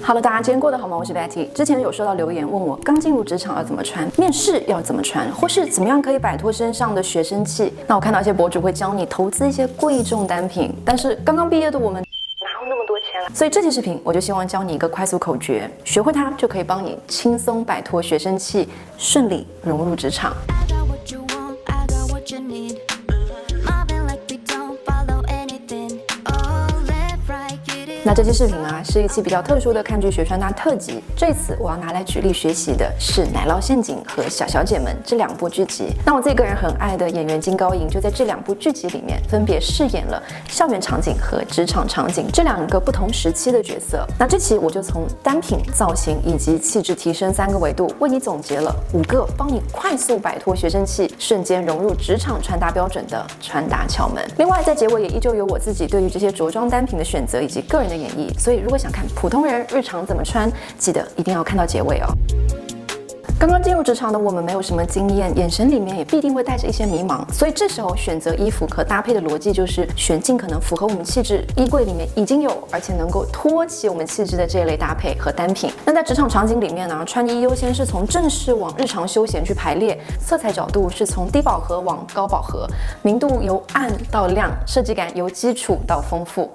Hello， 大家今天过得好吗？我是 Betty。之前有收到留言问我，刚进入职场要怎么穿，面试要怎么穿，或是怎么样可以摆脱身上的学生气。那我看到一些博主会教你投资一些贵重单品，但是刚刚毕业的我们哪有那么多钱啊？所以这期视频我就希望教你一个快速口诀，学会它就可以帮你轻松摆脱学生气，顺利融入职场。那这期视频啊，是一期比较特殊的看剧学穿搭特辑。这次我要拿来举例学习的是《奶酪陷阱》和《小小姐们》这两部剧集。那我自己个人很爱的演员金高银就在这两部剧集里面分别饰演了校园场景和职场场景这两个不同时期的角色。那这期我就从单品、造型以及气质提升3个维度，为你总结了5个帮你快速摆脱学生气、瞬间融入职场穿搭标准的穿搭窍门。另外，在结尾也依旧有我自己对于这些着装单品的选择以及个人的演绎，所以如果想看普通人日常怎么穿，记得一定要看到结尾哦。刚刚进入职场的我们没有什么经验，眼神里面也必定会带着一些迷茫，所以这时候选择衣服和搭配的逻辑就是选尽可能符合我们气质，衣柜里面已经有而且能够托起我们气质的这一类搭配和单品。那在职场场景里面呢，穿衣优先是从正式往日常休闲去排列，色彩角度是从低饱和往高饱和，明度由暗到亮，设计感由基础到丰富。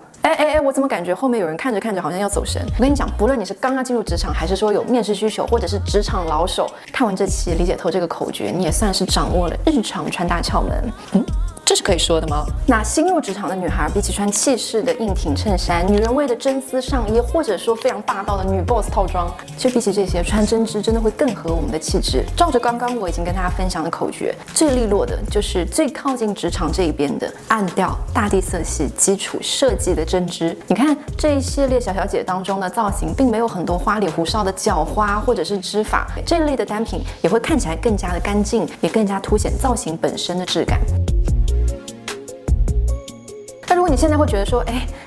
我怎么感觉后面有人看着看着好像要走神？我跟你讲，不论你是刚刚进入职场，还是说有面试需求，或者是职场老手，看完这期理解透这个口诀，你也算是掌握了日常穿搭窍门。这是可以说的吗？那新入职场的女孩，比起穿气势的硬挺衬衫、女人味的真丝上衣，或者说非常霸道的女 boss 套装，就比起这些，穿针织真的会更合我们的气质。照着刚刚我已经跟大家分享的口诀，最利落的就是最靠近职场这一边的暗调、大地色系、基础设计的针织。你看这一系列小小姐当中的造型，并没有很多花里胡哨的角花或者是织法，这类的单品也会看起来更加的干净，也更加凸显造型本身的质感。那如果你现在会觉得说，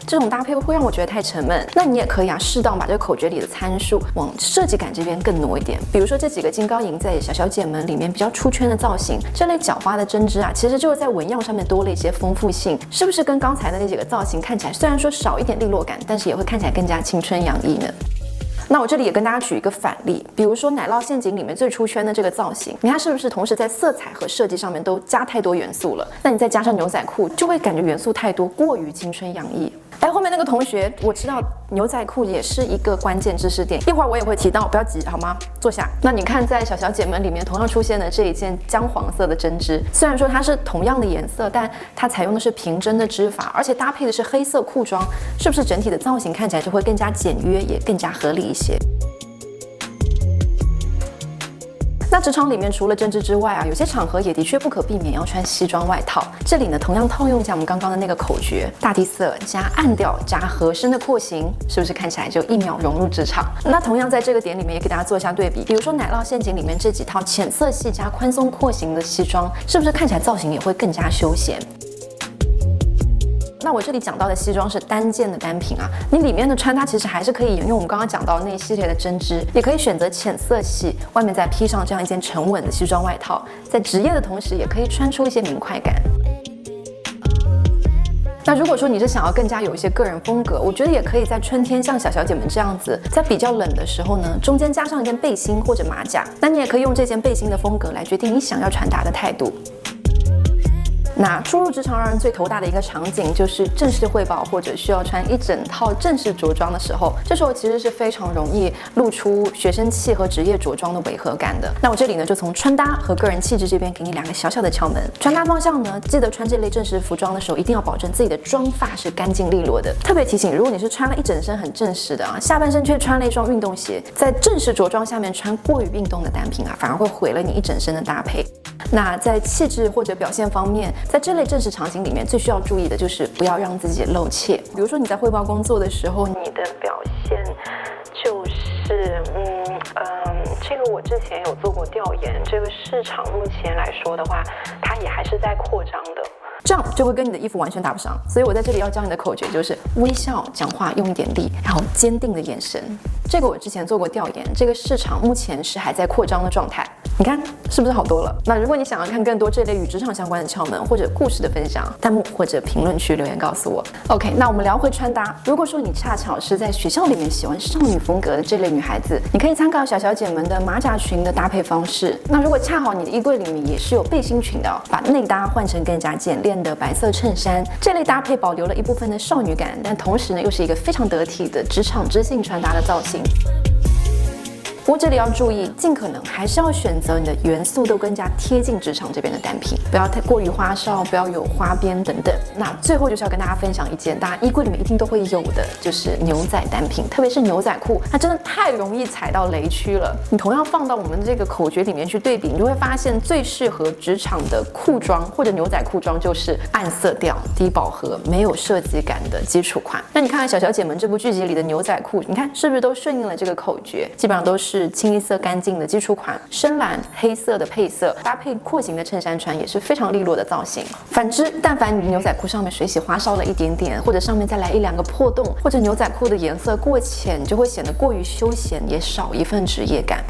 这种搭配会让我觉得太沉闷，那你也可以适当把这个口诀里的参数往设计感这边更挪一点。比如说这几个金高银在小小姐们里面比较出圈的造型，这类角花的针织其实就是在纹样上面多了一些丰富性，是不是跟刚才的那几个造型看起来虽然说少一点利落感，但是也会看起来更加青春洋溢呢？那我这里也跟大家举一个反例，比如说奶酪陷阱里面最出圈的这个造型，你看是不是同时在色彩和设计上面都加太多元素了？那你再加上牛仔裤，就会感觉元素太多，过于青春洋溢。后面那个同学，我知道牛仔裤也是一个关键知识点，一会儿我也会提到，不要急好吗？坐下。那你看在小小姐们里面同样出现的这一件姜黄色的针织，虽然说它是同样的颜色，但它采用的是平针的织法，而且搭配的是黑色裤装，是不是整体的造型看起来就会更加简约，也更加合理一些？那职场里面除了针织之外有些场合也的确不可避免要穿西装外套。这里呢，同样套用一下我们刚刚的那个口诀，大地色加暗调加合身的廓形，是不是看起来就1秒融入职场？那同样在这个点里面也给大家做一下对比，比如说奶酪陷阱里面这几套浅色系加宽松廓形的西装，是不是看起来造型也会更加休闲？那我这里讲到的西装是单件的单品你里面的穿搭其实还是可以沿用我们刚刚讲到的那一系列的针织，也可以选择浅色系，外面再披上这样一件沉稳的西装外套，在职业的同时也可以穿出一些明快感。那如果说你是想要更加有一些个人风格，我觉得也可以在春天像小小姐们这样子，在比较冷的时候呢，中间加上一件背心或者马甲，那你也可以用这件背心的风格来决定你想要传达的态度。那初入职场让人最头大的一个场景就是正式汇报或者需要穿一整套正式着装的时候，这时候其实是非常容易露出学生气和职业着装的违和感的。那我这里呢就从穿搭和个人气质这边给你2个小小的窍门。穿搭方向呢，记得穿这类正式服装的时候一定要保证自己的妆发是干净利落的。特别提醒，如果你是穿了一整身很正式的下半身却穿了一双运动鞋，在正式着装下面穿过于运动的单品反而会毁了你一整身的搭配。那在气质或者表现方面，在这类正式场景里面最需要注意的就是不要让自己露怯。比如说你在汇报工作的时候，你的表现就是这个我之前有做过调研，这个市场目前来说的话，它也还是在扩张的。这样就会跟你的衣服完全搭不上。所以我在这里要教你的口诀就是微笑，讲话用一点力，然后坚定的眼神。这个我之前做过调研，这个市场目前是还在扩张的状态。你看是不是好多了？那如果你想要看更多这类与职场相关的窍门或者故事的分享，弹幕或者评论区留言告诉我。OK， 那我们聊回穿搭。如果说你恰巧是在学校里面喜欢少女风格的这类女孩子，你可以参考小小姐们的马甲裙的搭配方式。那如果恰好你的衣柜里面也是有背心裙的，把内搭换成更加简练的白色衬衫，这类搭配保留了一部分的少女感，但同时呢又是一个非常得体的职场知性穿搭的造型。不过这里要注意，尽可能还是要选择你的元素都更加贴近职场这边的单品，不要太过于花哨，不要有花边等等。那最后就是要跟大家分享一件大家衣柜里面一定都会有的，就是牛仔单品，特别是牛仔裤，它真的太容易踩到雷区了。你同样放到我们这个口诀里面去对比，你就会发现最适合职场的裤装或者牛仔裤装就是暗色调、低饱和、没有设计感的基础款。那你看看小小姐们这部剧集里的牛仔裤，你看是不是都顺应了这个口诀？基本上都是清一色干净的基础款，深蓝黑色的配色，搭配廓形的衬衫穿也是非常利落的造型。反之，但凡你牛仔裤上面水洗花哨了一点点，或者上面再来1-2个破洞，或者牛仔裤的颜色过浅，就会显得过于休闲，也少一份职业感。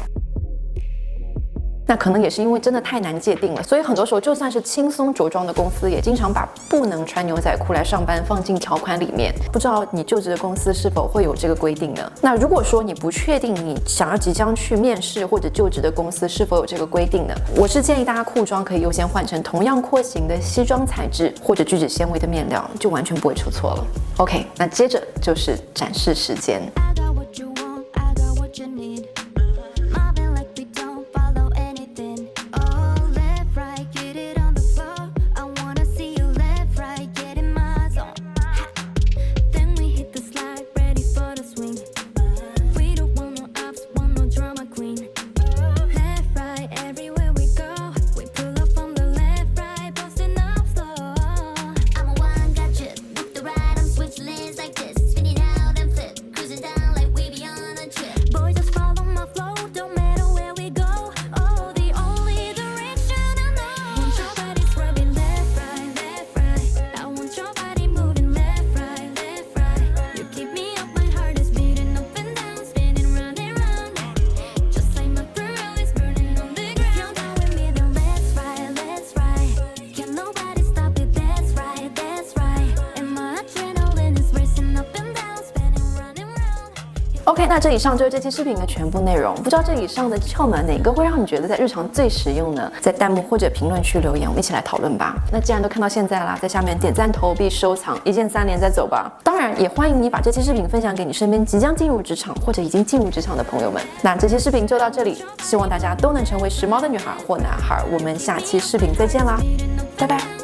那可能也是因为真的太难界定了，所以很多时候就算是轻松着装的公司，也经常把不能穿牛仔裤来上班放进条款里面。不知道你就职的公司是否会有这个规定呢？那如果说你不确定你想要即将去面试或者就职的公司是否有这个规定呢？我是建议大家裤装可以优先换成同样廓形的西装材质或者聚酯纤维的面料，就完全不会出错了。OK， 那接着就是展示时间。OK， 那这以上就是这期视频的全部内容。不知道这以上的窍门哪个会让你觉得在日常最实用呢？在弹幕或者评论区留言，我们一起来讨论吧。那既然都看到现在啦，在下面点赞、投币、收藏，一键3连再走吧。当然，也欢迎你把这期视频分享给你身边即将进入职场或者已经进入职场的朋友们。那这期视频就到这里，希望大家都能成为时髦的女孩或男孩。我们下期视频再见啦，拜拜。